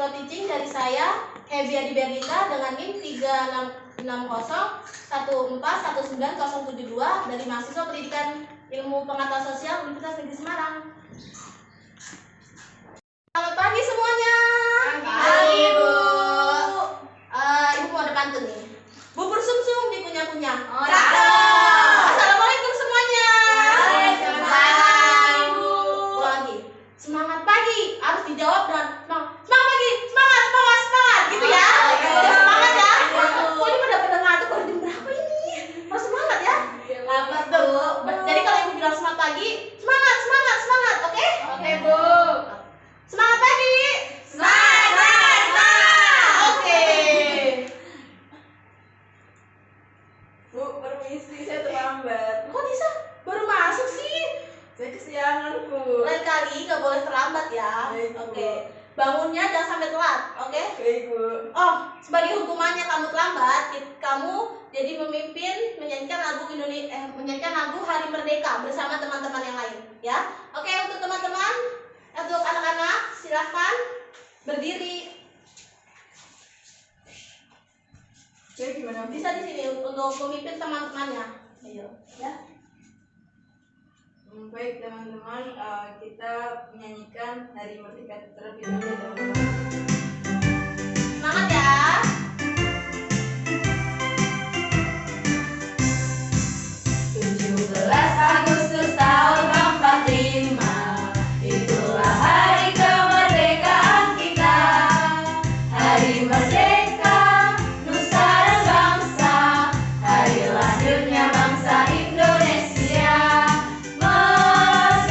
Hello Teaching dari saya, Hebi Adi Berlinda dengan NIM 3660141972 dari mahasiswa Pendidikan Ilmu Pengetahuan Sosial Universitas Negeri Semarang. Selamat pagi semuanya. Pagi, Bu. Ibu mau ada pantun nih. Bubur sumsum dikunyah-kunyah. Assalamualaikum semuanya. Waalaikumsalam. Lagi. Semangat pagi harus dijawab dan semangat pagi, semangat gitu ya. Semangat ya. Kok ini pada ngantuk baru jam berapa ini? Harus semangat ya. Apa tuh? Jadi kalau ibu bilang semangat pagi, semangat, oke? Oke, Bu. Semangat pagi. Oke. Bu, permisi, saya terlambat. Kok bisa baru masuk sih? Saya kesiangan, Bu. Lain kali nggak boleh terlambat ya. Baik, Bu. Oke. Bangunnya jangan sampai telat, oke? Baik, Bu. Oh, sebagai hukumannya kamu terlambat, kamu jadi memimpin menyanyikan lagu Hari Merdeka bersama teman-teman yang lain, ya. Oke, untuk teman-teman, untuk anak-anak silahkan berdiri. Jadi gimana? Bisa di sini untuk memimpin teman-temannya. Ayo, ya. Baik, teman-teman, kita menyanyikan Hari Merdeka terlebih dahulu, teman-teman. Semangat ya. 17 Agustus tahun 45, itulah hari kemerdekaan kita. Hari merdeka, nusa dan bangsa, hari lahirnya bangsa Indonesia. Merdeka,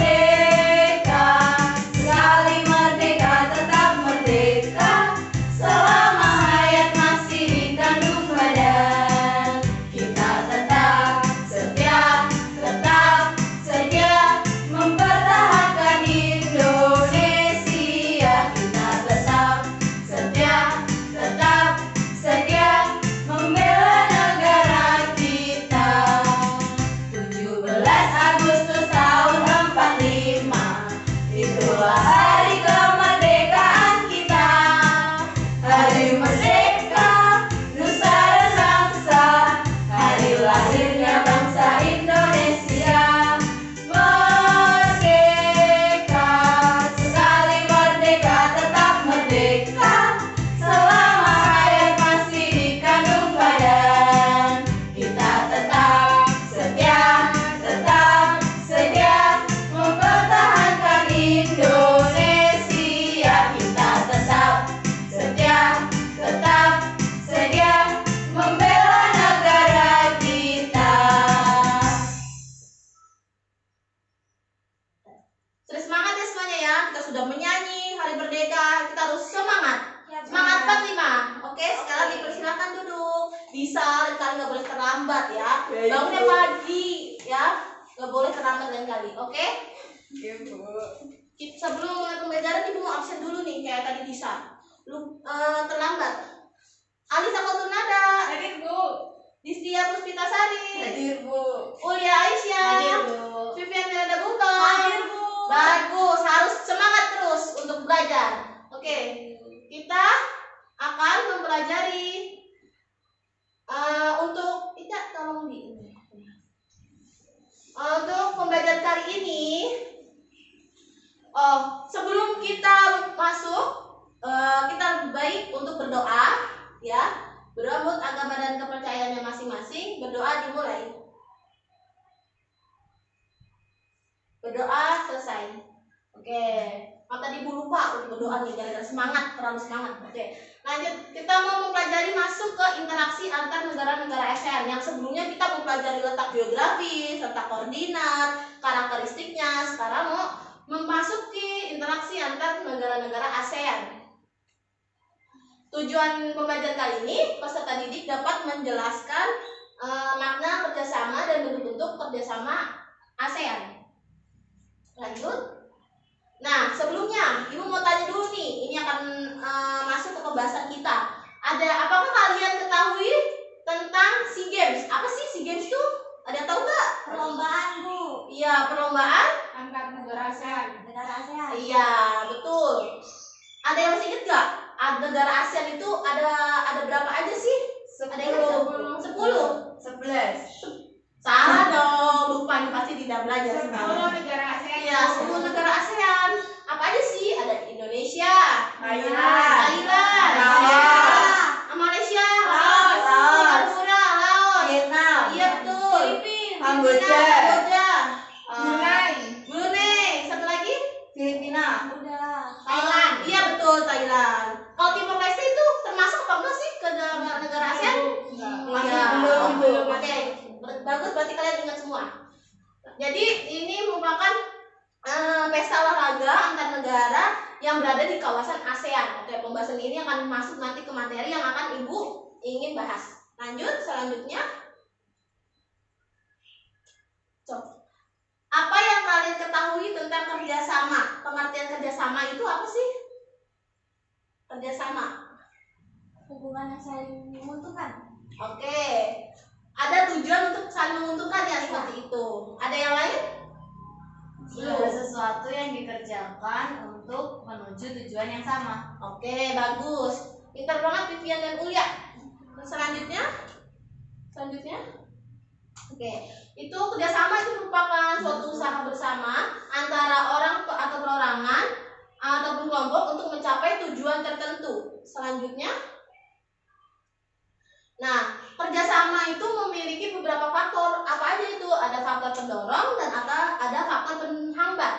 sekali merdeka tetap merdeka, selama hayat masih dikandung badan. Kita tetap setia mempertahankan Indonesia. Kita tetap setia membela negara kita. 17 Agustus tahun 45, itulah hari kemerdekaan kita. Hari merdeka, nusa dan bangsa, hari lahirnya bangsa Indonesia. Merdeka, sekali merdeka tetap merdeka, selama hayat masih dikandung badan. Kita tetap setia mempertahankan Indonesia. Kita tetap setia membela negara kita. Sudah semangat ya semuanya ya. Kita sudah menyanyi Hari Merdeka. Kita harus semangat. Semangat 45. Oke, sekarang dipersilakan duduk. Bisa, lain kali nggak boleh terlambat ya. Baik, Bangunnya Bu. pagi ya. Nggak boleh terlambat lain kali. Oke? Oke, Bu. Sebelum mulai pembelajaran ibu mau absen dulu nih kayak tadi bisa. Terlambat. Alisa Kotunada. Hadir, Bu. Distia Puspitasari. Hadir, Bu. Ulia Aisyah. Vivian Miranda Bungkol. Hadir, Bu. Bagus, harus semangat terus untuk belajar. Oke, kita akan mempelajari untuk tidak tolong untuk pembelajaran kali ini. Sebelum kita masuk, kita lebih baik untuk berdoa, ya. Berdoa menurut agama dan kepercayaannya masing-masing. Berdoa dimulai. Berdoa selesai. Oke. Tadi ibu lupa untuk berdoa nih gara-gara semangat, terlalu semangat. Oke. Lanjut, kita mau mempelajari masuk ke interaksi antar negara-negara ASEAN. Yang sebelumnya kita mempelajari letak geografis, letak koordinat, karakteristiknya. Sekarang mau memasuki interaksi antar negara-negara ASEAN. Tujuan pembelajaran kali ini, peserta didik dapat menjelaskan makna kerjasama dan bentuk-bentuk kerjasama ASEAN. Lanjut. Nah, sebelumnya ibu mau tanya dulu nih, ini akan masuk ke pembahasan kita. Apakah kalian ketahui tentang SEA Games? Apa sih SEA Games itu? Ada yang tahu nggak? Perlombaan, Bu. Iya, perlombaan Antar negara ASEAN. Negara ASEAN. Iya, betul. Ada yang masih ingat nggak? negara ASEAN itu ada berapa aja sih? Ada yang ingat? 10. 11. Salah dong, lupa ini pasti tidak belajar semalam. 10 negara ASEAN. Iya, 10 negara ASEAN. Apa aja sih? Ada Indonesia, Thailand, Laos, Malaysia, Laos, Singapura, Laos, Vietnam, iya betul, Kamboja, Brunei, Brunei, satu lagi? Filipina, Thailand. Iya betul, Thailand. Kalau Timor Leste itu termasuk apa enggak sih ke negara ASEAN? Iya, belum. Oke, bagus berarti kalian ingat semua. Jadi ini merupakan pesta olahraga antar negara yang berada di kawasan ASEAN. Oke, pembahasan ini akan masuk nanti ke materi yang akan Ibu ingin bahas. Lanjut, selanjutnya. Apa yang kalian ketahui tentang kerjasama? Pengertian kerjasama itu apa sih? Kerjasama. Hubungan yang saling menguntungkan. Oke. Ada tujuan untuk saling menguntungkan ya seperti itu. Ada yang lain? Ada sesuatu yang dikerjakan untuk menuju tujuan yang sama. Oke, bagus. Pintar banget Vivian dan Ulia. Selanjutnya? Oke, itu kerjasama itu merupakan suatu usaha bersama antara orang atau perorangan ataupun kelompok untuk mencapai tujuan tertentu. Selanjutnya, nah, kerjasama itu memiliki beberapa faktor. Apa aja itu? Ada faktor pendorong dan ada faktor penghambat.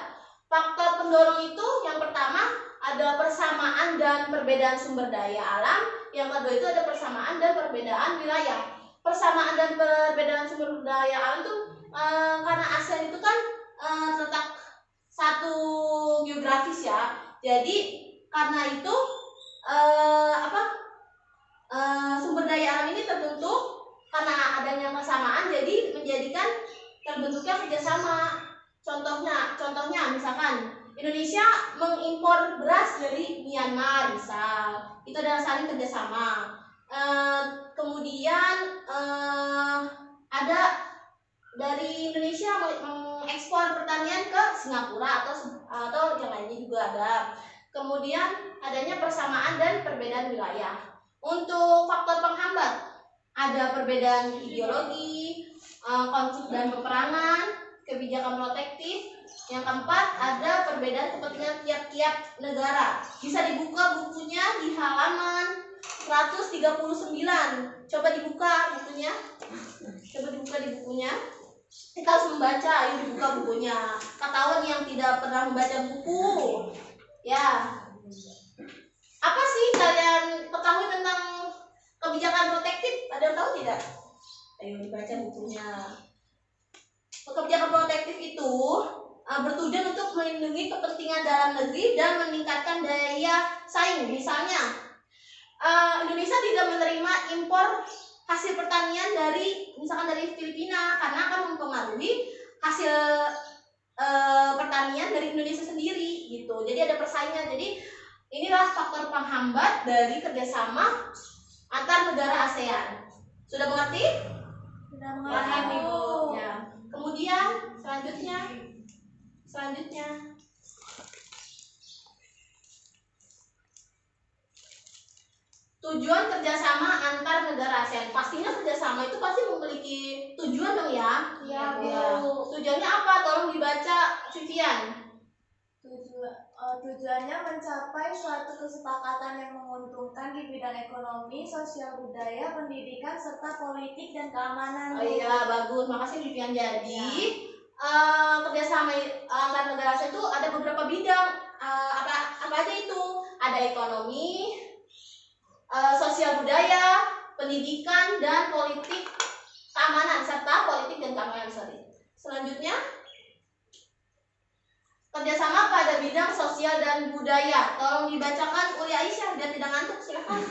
Faktor pendorong itu yang pertama ada persamaan dan perbedaan sumber daya alam. Yang kedua itu ada persamaan dan perbedaan wilayah. Persamaan dan perbedaan sumber daya alam itu karena ASEAN itu kan terletak satu geografis ya. Jadi karena itu sumber daya alam ini terbentuk karena adanya persamaan, jadi menjadikan terbentuknya kerjasama. Contohnya misalkan Indonesia mengimpor beras dari Myanmar, misal itu adalah saling kerjasama. Kemudian ada dari Indonesia mengekspor pertanian ke Singapura atau yang lainnya juga ada. Kemudian adanya persamaan dan perbedaan wilayah. Untuk faktor penghambat ada perbedaan ideologi, konflik dan peperangan, kebijakan protektif. Yang keempat ada perbedaan kepentingan tiap-tiap negara. Bisa dibuka bukunya di halaman 139. Coba dibuka bukunya. Kita harus membaca, ayo dibuka bukunya. Ketahuan yang tidak pernah membaca buku. Ya. Apa sih kalian ketahui tentang kebijakan protektif? Ada yang tahu tidak? Ayo dibaca bukunya. Kebijakan protektif itu bertujuan untuk melindungi kepentingan dalam negeri dan meningkatkan daya saing. Misalnya, Indonesia tidak menerima impor hasil pertanian dari Filipina karena akan mempengaruhi hasil pertanian dari Indonesia sendiri gitu. Jadi ada persaingan. Jadi inilah faktor penghambat dari kerjasama antar negara ASEAN. Sudah mengerti? Sudah Paham, mengerti, Ibu. Bu. Ya. Kemudian selanjutnya tujuan kerjasama antar negara ASEAN. Pastinya kerjasama itu pasti memiliki tujuan dong ya. Iya, Bu. Ya. Tujuannya apa? Tolong dibaca, Vivian. Tujuannya mencapai suatu kesepakatan yang menguntungkan di bidang ekonomi, sosial budaya, pendidikan, serta politik dan keamanan. Oh iya, bagus. Makasih Vivian. Jadi kerjasama antar negara ASEAN itu ada beberapa bidang. Apa aja itu? Ada ekonomi, sosial budaya, pendidikan, dan politik keamanan serta politik dan keamanan. Selanjutnya, kerjasama pada bidang sosial dan budaya. Tolong dibacakan Uli Aisyah biar tidak ngantuk. Silakan.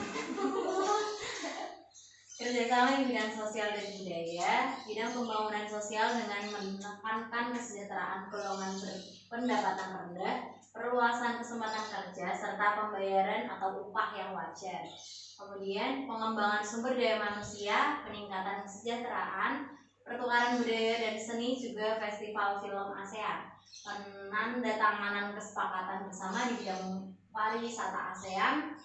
Kerjasama di bidang sosial dan budaya, bidang pembangunan sosial dengan menekankan kesejahteraan golongan berpendapatan rendah, perluasan kesempatan kerja, serta pembayaran atau upah yang wajar. Kemudian pengembangan sumber daya manusia, peningkatan kesejahteraan, pertukaran budaya dan seni, juga festival film ASEAN. Penandatanganan kesepakatan bersama di bidang pariwisata ASEAN,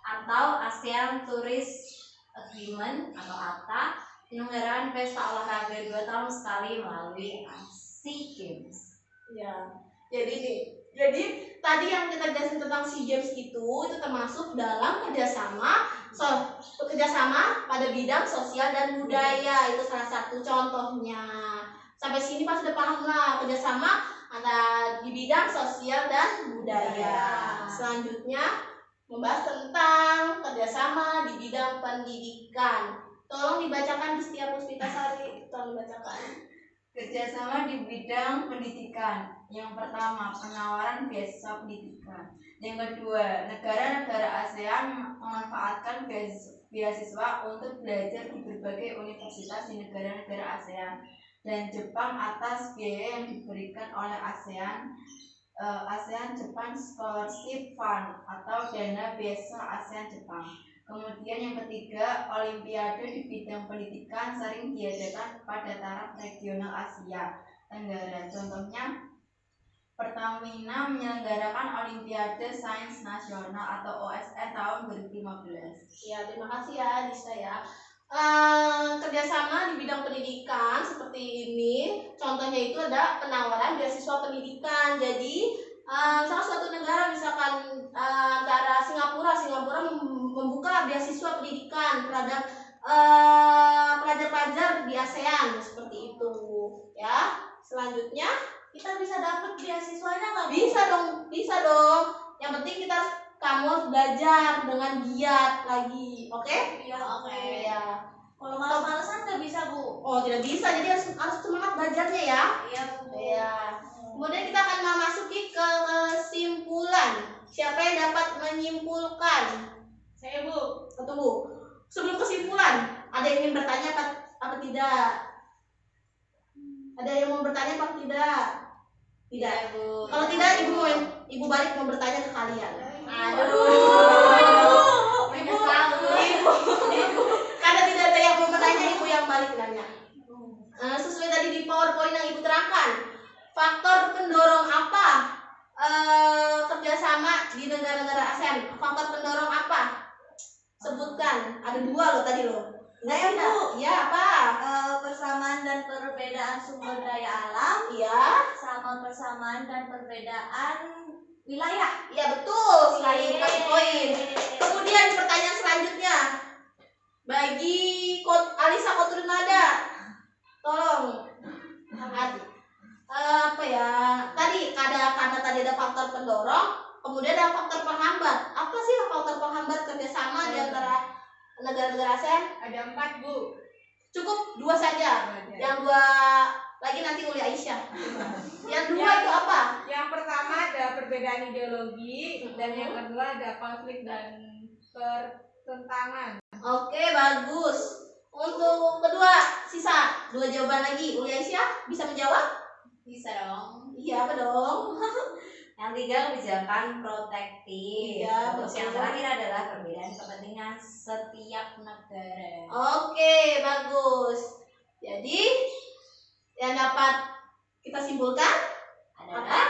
atau ASEAN Tourist Agreement atau ATA, penyelenggaraan pesta olahraga 2 tahun sekali melalui SEA Games. Ya, jadi nih, jadi tadi yang kita jelasin tentang SEA Games itu termasuk dalam kerjasama pada bidang sosial dan budaya, itu salah satu contohnya. Sampai sini pas udah paham lah kerjasama antara di bidang sosial dan budaya. Selanjutnya membahas tentang kerjasama di bidang pendidikan. Tolong dibacakan di setiap Puspitasari, tolong dibacakan. Kerjasama di bidang pendidikan. Yang pertama, penawaran beasiswa pendidikan. Yang kedua, negara-negara ASEAN memanfaatkan beasiswa untuk belajar di berbagai universitas di negara-negara ASEAN, dan Jepang atas biaya yang diberikan oleh ASEAN Japan Scholarship Fund atau dana beasiswa ASEAN Jepang. Kemudian yang ketiga, olimpiade di bidang pendidikan sering diadakan pada taraf regional Asia Tenggara. Contohnya, Pertamina menyelenggarakan Olimpiade Sains Nasional atau OSN tahun 2015. Ya, terima kasih ya Disa ya. Kerjasama di bidang pendidikan seperti ini, contohnya itu ada penawaran beasiswa pendidikan. Jadi salah suatu negara misalkan antara Singapura membuka beasiswa pendidikan terhadap pelajar-pelajar di ASEAN seperti itu ya. Selanjutnya kita bisa dapat beasiswanya nggak? Bisa dong. Yang penting kita kamu harus belajar dengan giat lagi, oke? Iya, oke. Ya. Kalau malas-malasan nggak bisa, Bu. Oh, tidak bisa. Jadi harus semangat belajarnya ya. Iya, Bu. Iya. Kemudian kita akan memasuki ke kesimpulan. Siapa yang dapat menyimpulkan? Saya, Bu. Tunggu. Sebelum kesimpulan, ada yang ingin bertanya apa tidak? Ada yang mau bertanya apa tidak? Tidak. Iya, Bu. Kalau tidak, ibu balik mau bertanya ke kalian. Banyak sekali. Karena tidak ada yang mau bertanya, ibu yang balik nanya. Sesuai tadi di PowerPoint yang ibu terangkan, faktor pendorong apa kerjasama di negara-negara ASEAN? Faktor pendorong apa? Sebutkan. Ada 2 loh tadi loh. Enggak ya, Bu? Ya, apa? Persamaan dan perbedaan sumber daya alam, Iya. sama persamaan dan perbedaan wilayah. Iya, betul sekali. Kasih poin. Kemudian pertanyaan selanjutnya. Bagi Alisa Koturnada, tolong. Apa ya? Karena tadi ada faktor pendorong, kemudian ada faktor penghambat. Apa sih faktor penghambat kerjasama di antara negara-negara ASEAN? Ada 4, Bu. Cukup 2 saja. Yang 2 lagi nanti oleh Aisyah. Yang 2 itu apa? Yang pertama ada perbedaan ideologi, dan yang kedua ada konflik dan pertentangan. Oke, bagus. Untuk kedua, sisa 2 jawaban lagi. Uli Aisyah bisa menjawab? Bisa dong. Iya, apa dong? Yang 3, kebijakan protektif. Iya, Terus betul. yang terakhir adalah perbedaan kepentingan setiap negara. Oke, bagus. Jadi, yang dapat kita simpulkan apa?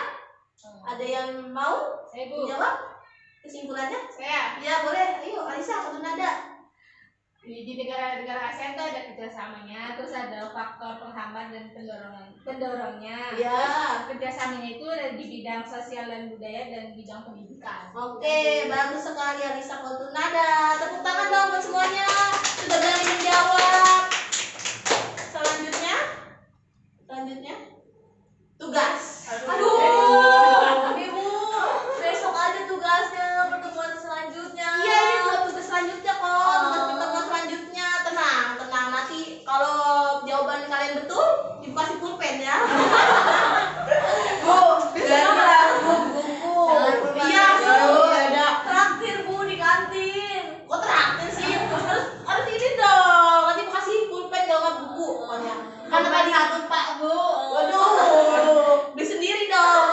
Ada yang mau Saya, Bu. menjawab kesimpulannya? Saya. Ya, boleh. Ayo, Alisa, Koturnada. Di negara-negara ASEAN itu ada kerjasamanya, terus ada faktor penghambat dan pendorongnya. Ya. Kerjasamanya itu ada di bidang sosial dan budaya dan bidang pendidikan. Oke, bagus sekali Alisa Koturnada. Tepuk tangan dong buat semuanya. Sudah berani menjawab. Selanjutnya tugas. Ibu, besok aja tugasnya, pertemuan selanjutnya. Iya, ini buat tugas selanjutnya kok. Tugas pertemuan selanjutnya. Tenang. Nanti kalau jawaban kalian betul, ibu kasih pulpen ya. Bu, buku. Iya, Bu. Ada. Traktir, Bu, di kantin. Kok traktir sih? Harus ini dong. Nanti ibu kasih pulpen kalau nggak buku pokoknya. Karena tadi satu, Pak, Bu. waduh, beli sendiri dong.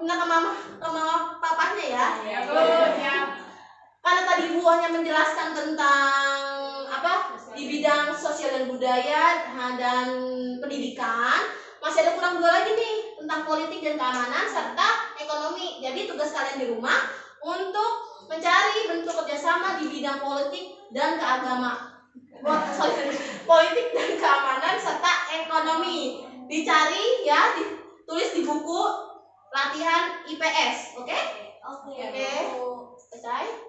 Nggak sama papanya ya. Ya, Bu. Siap. Karena tadi ibu hanya menjelaskan tentang apa di bidang sosial dan budaya dan pendidikan, masih ada kurang 2 lagi nih tentang politik dan keamanan serta ekonomi. Jadi tugas kalian di rumah untuk mencari bentuk kerjasama di bidang politik dan politik dan keamanan serta ekonomi. Dicari ya, ditulis di buku latihan IPS, oke? Oke. Selesai.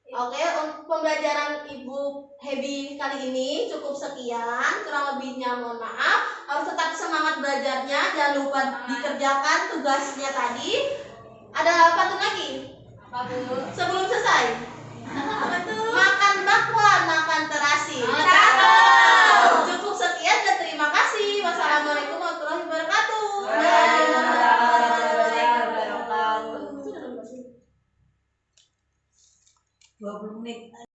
Oke, untuk pembelajaran Ibu Hebi kali ini cukup sekian. Kurang lebihnya mohon maaf. Harus tetap semangat belajarnya. Jangan lupa dikerjakan tugasnya tadi. Ada apa tuh lagi? Sebelum selesai. Makan bakwan, makan terasi. Cukup sekian dan terima kasih. Wassalamualaikum warahmatullahi wabarakatuh. Waalaikumsalam. 20 menit.